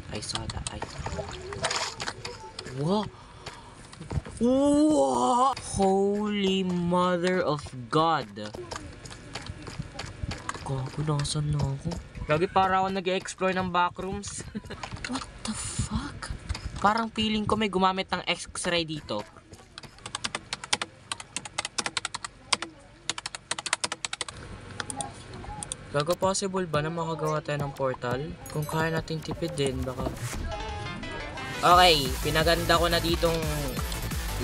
I saw that. Wow! Wow! Holy Mother of God! Gago, nasan na ako? Lagi para ako nag-explore ng backrooms. What the fuck? Parang feeling ko may gumamit ng X-ray dito. Gago, possible ba na makagawa tayo ng portal? Kung kaya natin tipid din, baka... Okay, pinaganda ko na ditong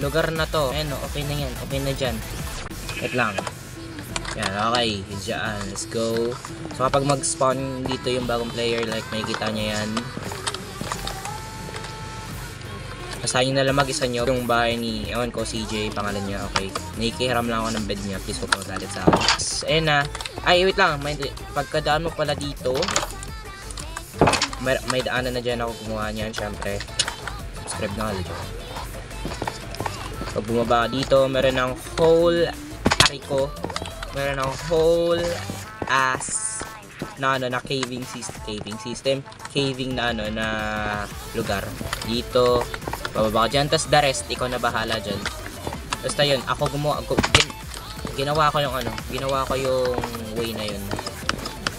lugar na to. Ayan, okay na yan. Okay na dyan. Wait lang. Yan, okay. Diyan, let's go. So kapag mag-spawn dito yung bagong player, like makikita niya yan. Asahin na lang mag-isa nyo yung bahay ni, ewan ko, CJ, pangalan niya. Okay, nakikihiram lang ako ng bed niya. Please huwag mo galit sa akin. Ayan na. Ay, wait lang. Pagkadaan mo pala dito, may daanan na dyan ako kumuha niyan, syempre. Subscribe na ka. Pag bumaba ka dito, meron ng whole ariko. Meron ng whole ass na ano, na caving system. Caving na ano, na lugar. Dito, bababa ka dyan. Tapos the rest, ikaw na bahala dyan. Basta yun, ako ginawa ko yung ano, ginawa ko yung way na yun.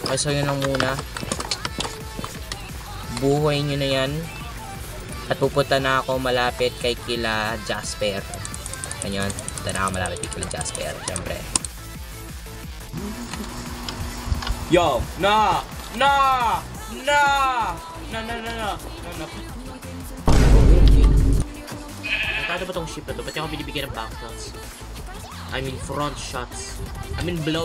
Okay, so yun lang muna. Buhay nyo na yan. At pupunta na ako malapit kay kila Jasper. Ganyan, punta na ako malapit kay kila Jasper, syempre. Yo! Na! Nakado ba tong ship na to? Ba't ako binibigyan ng back shots? I mean front shots. I mean blow.